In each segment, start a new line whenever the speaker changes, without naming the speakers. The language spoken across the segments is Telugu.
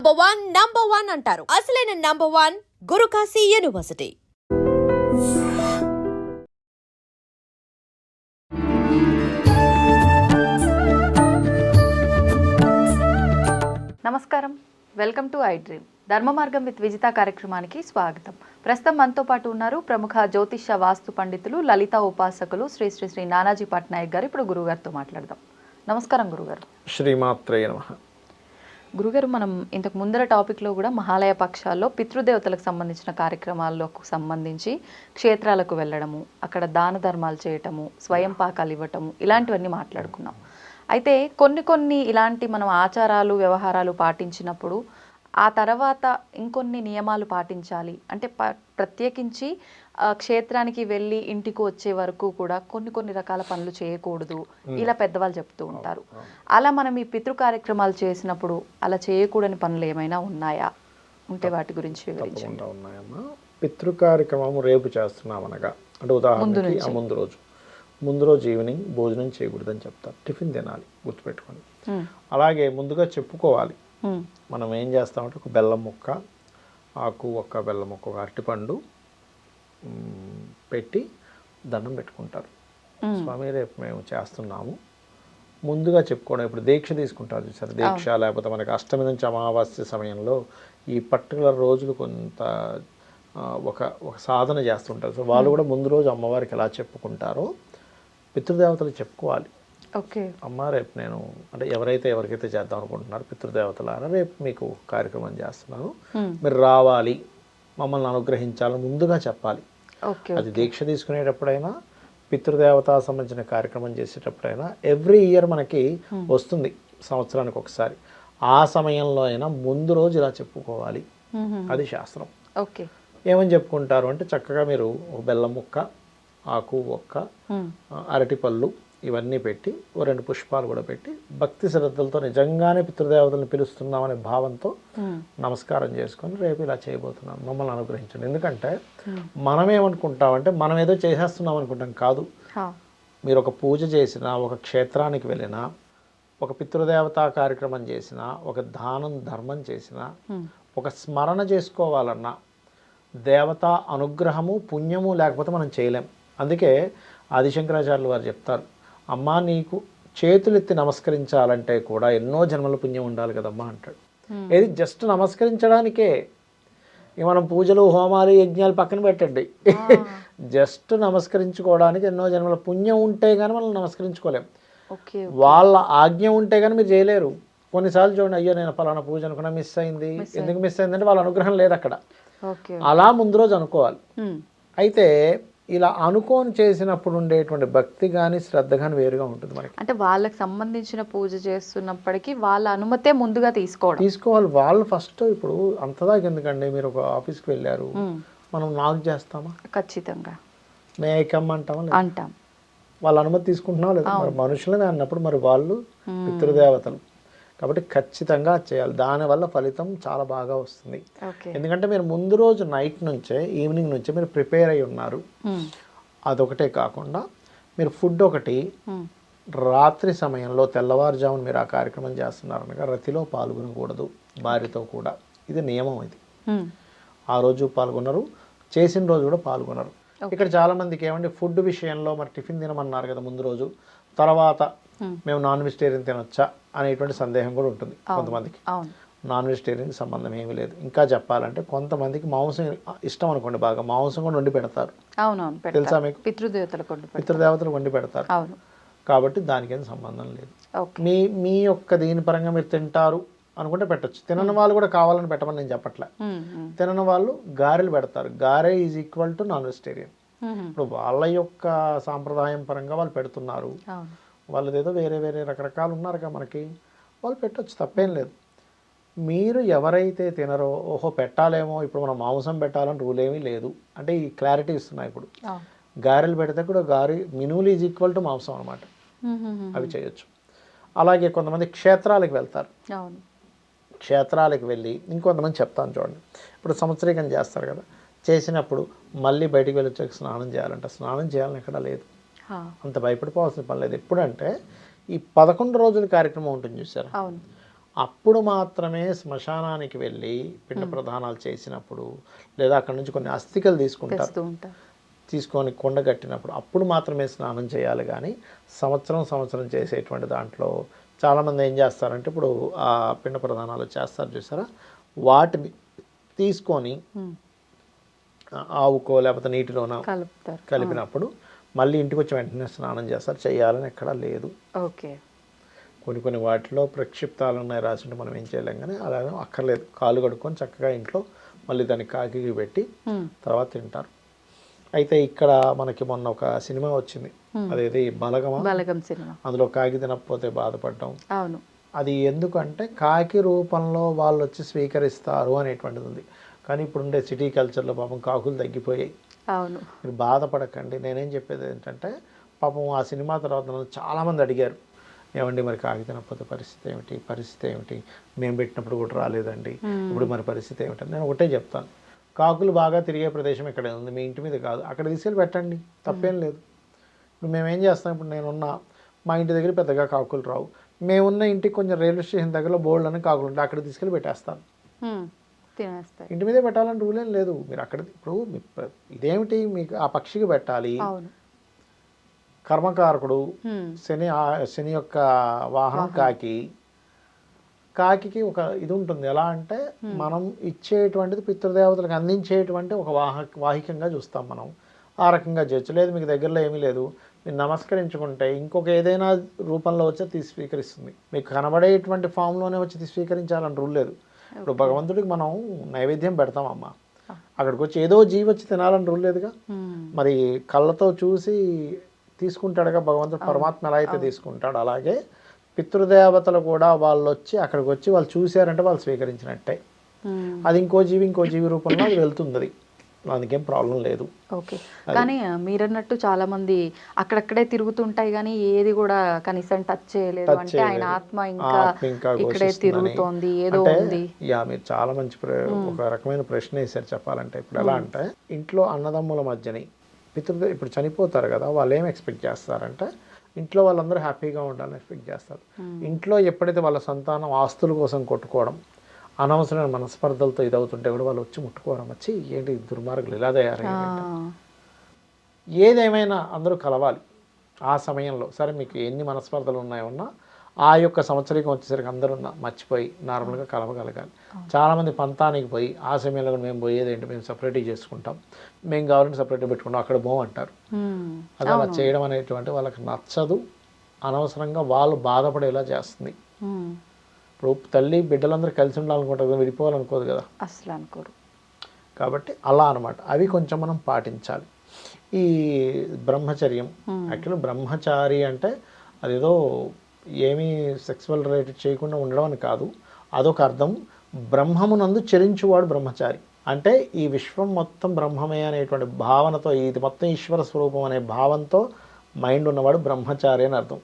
నంబర్ వన్ అంటారు. అసలైన నంబర్ వన్ గురుకాశీ యూనివర్సిటీ.
నమస్కారం, వెల్కమ్ టు ఐ డ్రీమ్. ధర్మ మార్గం విత్ విజిత కార్యక్రమానికి స్వాగతం. ప్రస్తుతం మనతో పాటు ఉన్నారు ప్రముఖ జ్యోతిష వాస్తు పండితులు, లలిత ఉపాసకులు శ్రీ శ్రీ శ్రీ నానాజీ పట్నాయక్ గారు. ఇప్పుడు గురుగారితో మాట్లాడదాం. నమస్కారం గురుగారు.
శ్రీమాత్రే నమః.
గురుగారు, మనం ఇంతకు ముందర టాపిక్లో కూడా మహాలయ పక్షాల్లో పితృదేవతలకు సంబంధించిన కార్యక్రమాలకు సంబంధించి క్షేత్రాలకు వెళ్ళడము, అక్కడ దాన ధర్మాలు చేయటము, స్వయం పాకాలు ఇవ్వటము, ఇలాంటివన్నీ మాట్లాడుకున్నాం. అయితే కొన్ని ఇలాంటి మనం ఆచారాలు వ్యవహారాలు పాటించినప్పుడు ఆ తర్వాత ఇంకొన్ని నియమాలు పాటించాలి అంటే ప్రత్యేకించి క్షేత్రానికి వెళ్ళి ఇంటికి వచ్చే వరకు కూడా కొన్ని రకాల పనులు చేయకూడదు, ఇలా పెద్దవాళ్ళు చెప్తూ ఉంటారు. అలా మనం ఈ పితృ కార్యక్రమాలు చేసినప్పుడు అలా చేయకూడని పనులు ఏమైనా ఉన్నాయా? ఉంటే వాటి గురించి వివరించండి.
ఉన్నాయమ్మా. పితృ కార్యక్రమం రేపు చేస్తున్నాం అనగా, అంటే ఉదాహరణకి ముందు రోజు ఈవినింగ్ భోజనం చేయకూడదని చెప్తారు. టిఫిన్ తినాలి, గుర్తుపెట్టుకోండి. అలాగే ముందుగా చెప్పుకోవాలి. మనం ఏం చేస్తామంటే ఒక బెల్లం ముక్క, ఆకు ఒక్క బెల్లం ముక్క, ఒక అరటిపండు పెట్టి దండం పెట్టుకుంటారు. స్వామి రేపు మేము చేస్తున్నాము ముందుగా చెప్పుకోవడం. ఇప్పుడు దీక్ష తీసుకుంటారు చూసారు, దీక్ష లేకపోతే మనకి అష్టమి నుంచి అమావాస్య సమయంలో ఈ పర్టికులర్ రోజులు కొంత ఒక సాధన చేస్తుంటారు. సో వాళ్ళు కూడా ముందు రోజు అమ్మవారికి ఎలా చెప్పుకుంటారో పితృదేవతలు చెప్పుకోవాలి.
ఓకే
అమ్మ రేపు నేను అంటే ఎవరికైతే చేద్దాం అనుకుంటున్నారు పితృదేవతలారా, రేపు మీకు కార్యక్రమం చేస్తున్నాను, మీరు రావాలి, మమ్మల్ని అనుగ్రహించాలని ముందుగా చెప్పాలి. అది దీక్ష తీసుకునేటప్పుడైనా పితృదేవత సంబంధించిన కార్యక్రమం చేసేటప్పుడైనా ఎవ్రీ ఇయర్ మనకి వస్తుంది, సంవత్సరానికి ఒకసారి. ఆ సమయంలో అయినా ముందు రోజు ఇలా చెప్పుకోవాలి. అది శాస్త్రం.
ఓకే
ఏమని చెప్పుకుంటారు అంటే చక్కగా మీరు ఒక బెల్లం ముక్క, ఆకు ఒక్క, అరటిపళ్ళు ఇవన్నీ పెట్టి ఓ 2 పుష్పాలు కూడా పెట్టి భక్తి శ్రద్ధలతో నిజంగానే పితృదేవతలను పిలుస్తున్నామనే భావంతో నమస్కారం చేసుకొని రేపు ఇలా చేయబోతున్నాం, మమ్మల్ని అనుగ్రహించండి. ఎందుకంటే మనం ఏమనుకుంటామంటే మనం ఏదో చేసేస్తున్నాం అనుకుంటాం. కాదు, మీరు ఒక పూజ చేసినా, ఒక క్షేత్రానికి వెళ్ళినా, ఒక పితృదేవతా కార్యక్రమం చేసినా, ఒక దానం ధర్మం చేసినా, ఒక స్మరణ చేసుకోవాలన్నా దేవతా అనుగ్రహము పుణ్యము లేకపోతే మనం చేయలేం. అందుకే ఆదిశంకరాచార్యులు వారు చెప్తారు, అమ్మా నీకు చేతులెత్తి నమస్కరించాలంటే కూడా ఎన్నో జన్మల పుణ్యం ఉండాలి కదమ్మా అంటాడు. ఏది జస్ట్ నమస్కరించడానికే. మనం పూజలు హోమాలు యజ్ఞాలు పక్కన పెట్టండి, జస్ట్ నమస్కరించుకోవడానికి ఎన్నో జన్మల పుణ్యం ఉంటే కానీ మనం నమస్కరించుకోలేం. వాళ్ళ ఆజ్ఞ ఉంటే కానీ మీరు చేయలేరు. కొన్నిసార్లు చూడండి, అయ్యో నేను పలానా పూజ అనుకున్నా, మిస్ అయింది. ఎందుకు మిస్ అయిందంటే వాళ్ళ అనుగ్రహం లేదు అక్కడ. అలా ముందు రోజు అనుకోవాలి. అయితే ఇలా అనుకోని చేసినప్పుడు ఉండేటువంటి భక్తి కానీ శ్రద్ధ కానీ వేరుగా ఉంటుంది మనకి.
అంటే వాళ్ళకి సంబంధించిన పూజ చేస్తున్నప్పటికీ వాళ్ళ అనుమతే ముందుగా తీసుకోవాలి.
వాళ్ళు ఫస్ట్. ఇప్పుడు అంతదాకా ఎందుకండి, మీరు ఒక ఆఫీస్కి వెళ్ళారు, మనం నాక్ చేస్తామా?
ఖచ్చితంగా
మే ఐ కమ్ అంటామా?
అంటాం.
వాళ్ళ అనుమతి తీసుకుంటున్నాం లేదా? మరి మనుషులమే అన్నప్పుడు మరి వాళ్ళు పితృదేవతలు కాబట్టి ఖచ్చితంగా చేయాలి. దానివల్ల ఫలితం చాలా బాగా వస్తుంది. ఎందుకంటే మీరు ముందు రోజు నైట్ నుంచే, ఈవినింగ్ నుంచే మీరు ప్రిపేర్ అయి ఉన్నారు. అదొకటే కాకుండా మీరు ఫుడ్ ఒకటి, రాత్రి సమయంలో తెల్లవారుజామున మీరు ఆ కార్యక్రమం చేస్తున్నారు అనగా రతిలో పాల్గొనకూడదు భార్యతో కూడా. ఇది నియమం. ఇది ఆ రోజు పాల్గొనరు, చేసిన రోజు కూడా పాల్గొనరు. ఇక్కడ చాలామందికి ఏమంటే ఫుడ్ విషయంలో మరి టిఫిన్ తినమన్నారు కదా ముందు రోజు, తర్వాత మేము నాన్ వెజిటేరియన్ తినొచ్చా అనేటువంటి సందేహం కూడా ఉంటుంది కొంతమందికి. నాన్ వెజిటేరియన్ సంబంధం ఏమీ లేదు. ఇంకా చెప్పాలంటే కొంతమందికి మాంసం ఇష్టం అనుకోండి, బాగా మాంసం కూడా వండి పెడతారు. తెలుసా మీకు? పితృదేవతలు వండి పెడతారు. కాబట్టి దానికి ఏం సంబంధం లేదు. మీ యొక్క దీని పరంగా మీరు తింటారు అనుకుంటే పెట్టచ్చు. తినని వాళ్ళు కూడా కావాలని పెట్టమని నేను చెప్పట్లే. తినని వాళ్ళు గారెలు పెడతారు. గారె is equal to non vegetarian. ఇప్పుడు వాళ్ళ యొక్క సాంప్రదాయం పరంగా వాళ్ళు పెడుతున్నారు. వాళ్ళదేదో వేరే రకరకాలు ఉన్నారుగా మనకి, వాళ్ళు పెట్టచ్చు, తప్పేం లేదు. మీరు ఎవరైతే తినరో, ఓహో పెట్టాలేమో ఇప్పుడు మనం మాంసం పెట్టాలని రూల్ ఏమీ లేదు అంటే ఈ క్లారిటీ ఇస్తున్నాయి. ఇప్పుడు గారెలు పెడితే కూడా మినుములు ఈజ్ ఈక్వల్ టు మాంసం అనమాట, అవి చేయొచ్చు. అలాగే కొంతమంది క్షేత్రాలకు వెళ్తారు. క్షేత్రాలకు వెళ్ళి ఇంకొంతమంది చెప్తాను చూడండి, ఇప్పుడు సంవత్సరీకం చేస్తారు కదా, చేసినప్పుడు మళ్ళీ బయటికి వెళ్ళి వచ్చాక స్నానం చేయాలంట. స్నానం చేయాలని ఎక్కడా లేదు, అంత భయపడిపోవాల్సిన పని లేదు. ఎప్పుడంటే ఈ 11 రోజుల కార్యక్రమం ఉంటుంది చూసారు, అప్పుడు మాత్రమే శ్మశానానికి వెళ్ళి పిండ ప్రదానాలు చేసినప్పుడు, లేదా అక్కడ నుంచి కొన్ని అస్థికలు తీసుకొని కొండ కట్టినప్పుడు అప్పుడు మాత్రమే స్నానం చేయాలి. కానీ సంవత్సరం చేసేటువంటి దాంట్లో చాలామంది ఏం చేస్తారంటే, ఇప్పుడు ఆ పిండ ప్రదానాలు చేస్తారు చూసారా, వాటిని తీసుకొని ఆవుకో లేకపోతే నీటిలోన కలిపినప్పుడు మళ్ళీ ఇంటికి వచ్చి వెంటనే స్నానం చేస్తారు. చేయాలని ఎక్కడా లేదు.
ఓకే,
కొన్ని వాటిలో ప్రక్షిప్తాలు ఉన్నాయి రాసింటే మనం ఏం చేయలేం, కానీ అలాగే అక్కర్లేదు. కాలు కడుక్కొని చక్కగా ఇంట్లో మళ్ళీ దాన్ని కాకి పెట్టి తర్వాత తింటారు. అయితే ఇక్కడ మనకి మొన్న ఒక సినిమా వచ్చింది, అదేది బలగం
సినిమా.
అందులో కాకి తినకపోతే బాధపడ్డాం.
అవును,
అది ఎందుకంటే కాకి రూపంలో వాళ్ళు వచ్చి స్వీకరిస్తారు అనేటువంటిది ఉంది. కానీ ఇప్పుడుండే సిటీ కల్చర్లో పాపం కాకులు తగ్గిపోయాయి.
అవును,
మీరు బాధపడకండి. నేనేం చెప్పేది ఏంటంటే, పాపం ఆ సినిమా తర్వాత నన్ను చాలామంది అడిగారు, ఏమండి మరి కాకి తినకపోతే పరిస్థితి ఏమిటి, మేము పెట్టినప్పుడు కూడా రాలేదండి, ఇప్పుడు మరి పరిస్థితి ఏమిటని. నేను ఒకటే చెప్తాను, కాకులు బాగా తిరిగే ప్రదేశం ఇక్కడ ఉంది, మీ ఇంటి మీద కాదు, అక్కడ తీసుకెళ్ళి పెట్టండి, తప్పేం లేదు. ఇప్పుడు మేమేం చేస్తాం, ఇప్పుడు నేనున్నా మా ఇంటి దగ్గర పెద్దగా కాకులు రావు, మేమున్న ఇంటికి కొంచెం రైల్వే స్టేషన్ దగ్గరలో బోల్డ్ అని కాకులు ఉంటాయి, అక్కడ తీసుకెళ్ళి పెట్టేస్తాను. ఇంటి మీదే పెట్టాలని రూల్ ఏం లేదు. మీరు అక్కడ ఇప్పుడు ఇదేమిటి, మీకు ఆ పక్షికి పెట్టాలి, కర్మకారకుడు శని యొక్క వాహనం కాకి ఒక ఇది ఉంటుంది. ఎలా అంటే మనం ఇచ్చేటువంటిది పితృదేవతలకు అందించేటువంటి ఒక వాహికంగా చూస్తాం మనం. ఆ రకంగా చేయొచ్చు. లేదు మీకు దగ్గరలో ఏమీ లేదు, మీరు నమస్కరించుకుంటే ఇంకొక ఏదైనా రూపంలో వచ్చి స్వీకరిస్తుంది. మీకు కనబడేటువంటి ఫామ్లోనే వచ్చి స్వీకరించాలని రూల్ లేదు. ఇప్పుడు భగవంతుడికి మనం నైవేద్యం పెడతామమ్మా, అక్కడికి వచ్చి ఏదో జీవి వచ్చి తినాలని రూల్ లేదుగా. మరి కళ్ళతో చూసి తీసుకుంటాడుగా భగవంతుడు, పరమాత్మ ఎలా అయితే తీసుకుంటాడు అలాగే పితృదేవతలు కూడా వాళ్ళు వచ్చి అక్కడికి వచ్చి వాళ్ళు చూశారంటే వాళ్ళు స్వీకరించినట్టే. అది ఇంకో జీవి రూపంలో అది వెళ్తుంది, అందుకేం ప్రాబ్లం లేదు.
ఓకే, కానీ మీరన్నట్టు చాలా మంది అక్కడక్కడే తిరుగుతుంటాయి కానీ ఏది కూడా కనీసం టచ్ చేయలేదు. అంటే ఆయన ఆత్మ ఇంకా ఇక్కడే తిరుగుతోంది, ఏదో ఉంది.
మీరు చాలా మంచి ఒక రకమైన ప్రశ్న వేశారు చెప్పాలంటే. ఇప్పుడు ఎలా అంటే, ఇంట్లో అన్నదమ్ముల మధ్యని ఇప్పుడు చనిపోతారు కదా, వాళ్ళు ఏం ఎక్స్పెక్ట్ చేస్తారంటే ఇంట్లో వాళ్ళందరూ హ్యాపీగా ఉండాలని ఎక్స్పెక్ట్ చేస్తారు. ఇంట్లో ఎప్పుడైతే వాళ్ళ సంతానం ఆస్తుల కోసం కొట్టుకోవడం, అనవసరమైన మనస్పర్ధలతో ఇదవుతుంటే కూడా వాళ్ళు వచ్చి ముట్టుకోవడం, వచ్చి ఏంటి దుర్మార్గులు ఇలా తయారయ్యారంటే. ఏదేమైనా అందరూ కలవాలి ఆ సమయంలో. సరే మీకు ఎన్ని మనస్పర్ధలు ఉన్నాయన్నా ఆ యొక్క సంవత్సరీకం వచ్చేసరికి అందరూ మర్చిపోయి నార్మల్గా కలవగలగాలి. చాలామంది పంతానికి పోయి ఆ సమయంలో కూడా మేము పోయేది ఏంటి, మేము సపరేట్గా చేసుకుంటాం, మేము కావాలంటే సపరేట్గా పెట్టుకుంటాం, అక్కడ అంటారు. అది అలా చేయడం అనేటువంటి వాళ్ళకి నచ్చదు, అనవసరంగా వాళ్ళు బాధపడేలా చేస్తుంది. ఇప్పుడు తల్లి బిడ్డలందరూ కలిసి ఉండాలనుకుంటారు, విడిపోవాలనుకోదు కదా,
అసలు అనుకోరు.
కాబట్టి అలా అనమాట. అవి కొంచెం మనం పాటించాలి. ఈ బ్రహ్మచర్యం, యాక్చువల్లీ బ్రహ్మచారి అంటే అదేదో ఏమీ సెక్సువల్ రిలేటెడ్ చేయకుండా ఉండడం అని కాదు, అదొక అర్థం. బ్రహ్మమునందు చరించువాడు బ్రహ్మచారి. అంటే ఈ విశ్వం మొత్తం బ్రహ్మమే అనేటువంటి భావనతో, ఇది మొత్తం ఈశ్వర స్వరూపం అనే భావంతో మైండ్ ఉన్నవాడు బ్రహ్మచారి అని అర్థం.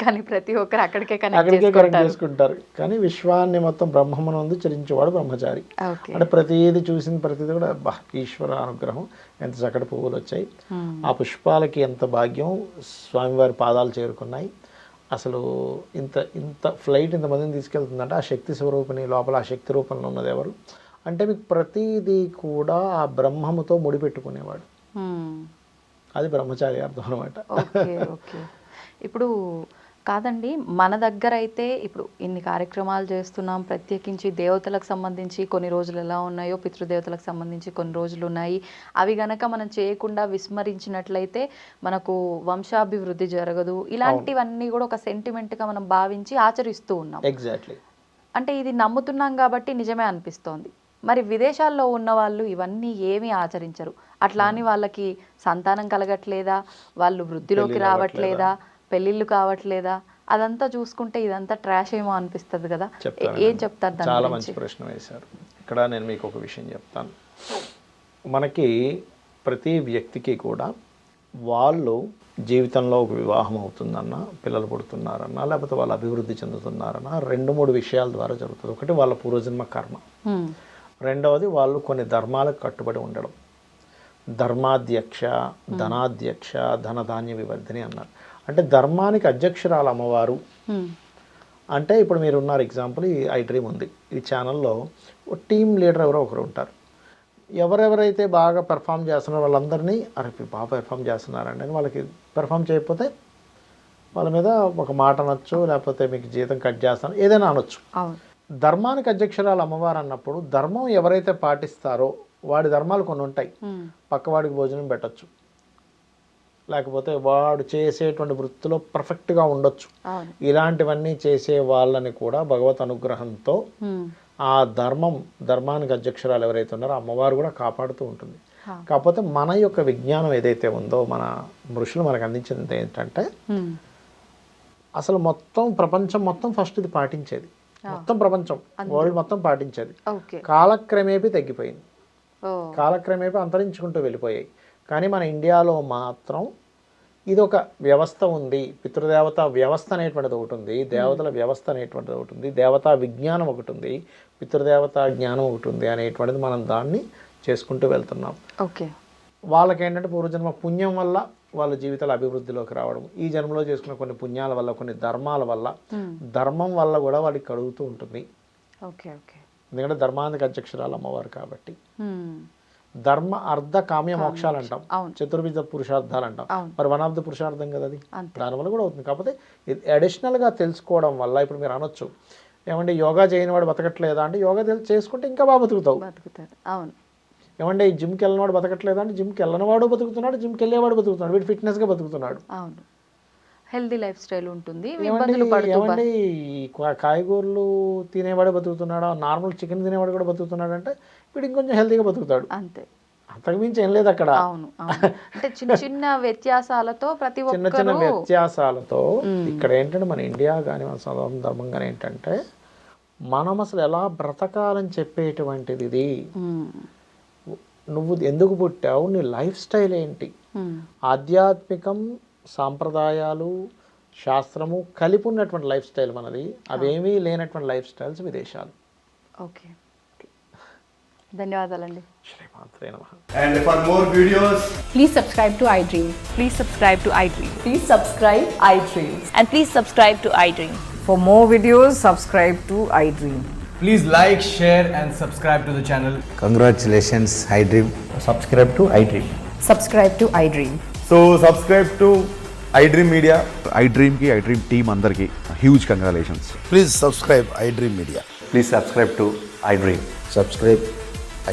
కానీ ప్రతి ఒక్కరు అక్కడికే
కనెక్ట్ చేసుకుంటారు. కానీ విశ్వాన్ని మొత్తం బ్రహ్మమునందు చరించేవాడు బ్రహ్మచారి. అంటే ప్రతిదీ చూసిన ప్రతిదీ కూడా ఈశ్వర అనుగ్రహం, ఎంత చక్కటి పువ్వులు వచ్చాయి, ఆ పుష్పాలకి ఎంత భాగ్యం, స్వామివారి పాదాలు చేరుకున్నాయి. అసలు ఇంత ఫ్లైట్ ఇంతమందిని తీసుకెళ్తుందంటే ఆ శక్తి స్వరూపిణి లోపల, ఆ శక్తి రూపంలో ఉన్నది ఎవరు అంటే మీకు ప్రతిదీ కూడా ఆ బ్రహ్మముతో ముడిపెట్టుకునేవాడు. అది బ్రహ్మచారి అర్థం అనమాట.
ఇప్పుడు కాదండి, మన దగ్గర అయితే ఇప్పుడు ఇన్ని కార్యక్రమాలు చేస్తున్నాం, ప్రత్యేకించి దేవతలకు సంబంధించి కొన్ని రోజులు ఎలా ఉన్నాయో పితృదేవతలకు సంబంధించి కొన్ని రోజులు ఉన్నాయి. అవి గనక మనం చేయకుండా విస్మరించినట్లయితే మనకు వంశాభివృద్ధి జరగదు. ఇలాంటివన్నీ కూడా ఒక సెంటిమెంట్గా మనం భావించి ఆచరిస్తూ ఉన్నాం.
ఎగ్జాక్ట్లీ.
అంటే ఇది నమ్ముతున్నాం కాబట్టి నిజమే అనిపిస్తోంది. మరి విదేశాల్లో ఉన్న వాళ్ళు ఇవన్నీ ఏమీ ఆచరించరు. అట్లా అని వాళ్ళకి సంతానం కలగట్లేదా, వాళ్ళు వృద్ధిలోకి రావట్లేదా, పెళ్ళిళ్ళు కావట్లేదా, అదంతా చూసుకుంటే ఇదంతా ట్రాష్ ఏమో అనిపిస్తుంది కదా. ఏం చెప్తారు?
చాలా మంచి ప్రశ్న వేశారు. ఇక్కడ నేను మీకు ఒక విషయం చెప్తాను. మనకి ప్రతి వ్యక్తికి కూడా వాళ్ళు జీవితంలో ఒక వివాహం అవుతుందన్నా, పిల్లలు పుడుతున్నారన్నా, లేకపోతే వాళ్ళు అభివృద్ధి చెందుతున్నారన్నా 2-3 విషయాల ద్వారా జరుగుతుంది. ఒకటి వాళ్ళ పూర్వజన్మ కర్మ, రెండవది వాళ్ళు కొన్ని ధర్మాలకు కట్టుబడి ఉండడం. ధర్మాధ్యక్ష, ధనాధ్యక్ష, ధనధాన్య వివర్ధిని అన్నారు. అంటే ధర్మానికి అధ్యక్షురాలు అమ్మవారు అంటే ఇప్పుడు మీరు ఉన్నారు ఎగ్జాంపుల్ ఈ ఐ డ్రీమ్ ఉంది ఈ ఛానల్లో టీమ్ లీడర్ ఎవరో ఒకరు ఉంటారు. ఎవరెవరైతే బాగా పెర్ఫామ్ చేస్తున్నారో వాళ్ళందరినీ అరే బాగా పెర్ఫామ్ చేస్తున్నారండి అని వాళ్ళకి పెర్ఫామ్ చేయకపోతే వాళ్ళ మీద ఒక మాట అనొచ్చు, లేకపోతే మీకు జీతం కట్ చేస్తాను ఏదైనా అనొచ్చు. ధర్మానికి అధ్యక్షురాలు అమ్మవారు అన్నప్పుడు ధర్మం ఎవరైతే పాటిస్తారో వాడి ధర్మాలు కొన్ని ఉంటాయి. పక్కవాడికి భోజనం పెట్టచ్చు, లేకపోతే వాడు చేసేటువంటి వృత్తిలో పర్ఫెక్ట్గా ఉండొచ్చు. ఇలాంటివన్నీ చేసే వాళ్ళని కూడా భగవత్ అనుగ్రహంతో ఆ ధర్మానికి అధ్యక్షురాలు ఎవరైతే ఉన్నారో అమ్మవారు కూడా కాపాడుతూ ఉంటుంది. కాకపోతే మన యొక్క విజ్ఞానం ఏదైతే ఉందో మన ఋషులు మనకు అందించింది ఏంటంటే అసలు మొత్తం ప్రపంచం మొత్తం ఫస్ట్ ఇది పాటించేది, మొత్తం ప్రపంచం వరల్డ్ మొత్తం పాటించేది. కాలక్రమేపీ తగ్గిపోయింది, కాలక్రమేపీ అంతరించుకుంటూ వెళ్ళిపోయాయి. కానీ మన ఇండియాలో మాత్రం ఇది ఒక వ్యవస్థ ఉంది. పితృదేవత వ్యవస్థ అనేటువంటిది ఒకటి ఉంది, దేవతల వ్యవస్థ అనేటువంటిది ఒకటి ఉంది, దేవతా విజ్ఞానం ఒకటి ఉంది, పితృదేవత జ్ఞానం ఒకటి ఉంది అనేటువంటిది మనం దాన్ని చేసుకుంటూ వెళ్తున్నాం. వాళ్ళకి ఏంటంటే పూర్వజన్మ పుణ్యం వల్ల వాళ్ళ జీవితాల అభివృద్ధిలోకి రావడం, ఈ జన్మలో చేసుకున్న కొన్ని పుణ్యాల వల్ల, కొన్ని ధర్మాల వల్ల, ధర్మం వల్ల కూడా వాళ్ళకి కలుగుతూ ఉంటుంది. ఎందుకంటే ధర్మానికి అధ్యక్షురాలు అమ్మవారు కాబట్టి. ధర్మ అర్ధ కామ్య మోక్షాలు అంటాం, చతుర్విధ పురుషార్థాలు అంటాం. మరి వన్ ఆఫ్ ద పురుషార్థం కదా అది, దానివల్ల కూడా అవుతుంది. కాకపోతే ఇది అడిషనల్గా తెలుసుకోవడం వల్ల ఇప్పుడు మీరు అనొచ్చు ఏమంటే యోగా చేయని వాడు బతకట్లేదా అంటే యోగా చేసుకుంటే ఇంకా బాగా బతుకుతావు. ఏమంటే ఈ జిమ్కి వెళ్ళినవాడు బతకట్లేదా అంటే జిమ్కి వెళ్ళినవాడు బతుకుతున్నాడు, జిమ్కి వెళ్ళేవాడు బతుకుతున్నాడు, వీడు ఫిట్నెస్గా బతుకుతున్నాడు.
హెల్దీ లైఫ్ స్టైల్ ఉంటుంది.
ఏమండి కాయగూరలు తినేవాడే బతుకుతున్నాడు, నార్మల్ చికెన్ తినేవాడు కూడా బతుకుతున్నాడు అంటే వీడు ఇంకొంచెం హెల్తీగా బతుకుతాడు.
అంతే,
అంతకు మించి ఏం లేదు అక్కడ.
అంటే చిన్న చిన్న వ్యత్యాసాలతో
చిన్న చిన్న వ్యత్యాసాలతో ఇక్కడ ఏంటంటే మన ఇండియా కానీ మన సనాతన ధర్మం కానీ ఏంటంటే మనం అసలు ఎలా బ్రతకాలని చెప్పేటువంటిది ఇది. నువ్వు ఎందుకు పుట్టావు, నీ లైఫ్ స్టైల్ ఏంటి, ఆధ్యాత్మికం సాంప్రదాయాలు శాస్త్రము కలిపి ఉన్నటువంటి లైఫ్ స్టైల్ మనది, అవేమీ లేనటువంటి లైఫ్ స్టైల్స్ విదేశాలు.
ఓకే, ధన్యవాదాలండి.
శ్రీమాత్రే నమః.
And for more videos,
Please subscribe to iDream.
Please subscribe to iDream.
Please subscribe iDream.
And please subscribe to iDream.
For more videos, subscribe to iDream.
please like, share and subscribe to the channel.
Congratulations, iDream.
Subscribe to iDream.
Subscribe to iDream.
So subscribe to iDream Media.
iDream ki iDream team అందరికి huge congratulations.
Please subscribe iDream Media.
Please subscribe to iDream.
Subscribe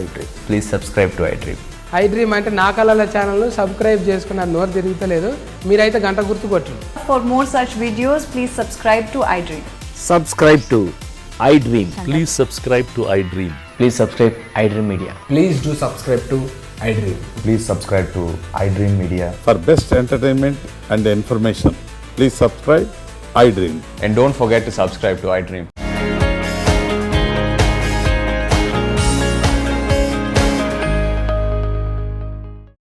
iDream.
Please subscribe to iDream.
iDream అంటే నా కళల ఛానల్ సబ్స్క్రైబ్ చేసుకున్నారు, నోరు తిరుగుతలేదు, మీరైతే గంట గుర్తు కొట్టండి.
For more such videos, please subscribe to iDream.
Subscribe to iDream.
Please subscribe to iDream.
Please subscribe iDream Media.
Please do subscribe to iDream.
Please subscribe to iDream Media.
For best entertainment and information, please subscribe iDream.
And don't forget to subscribe to iDream.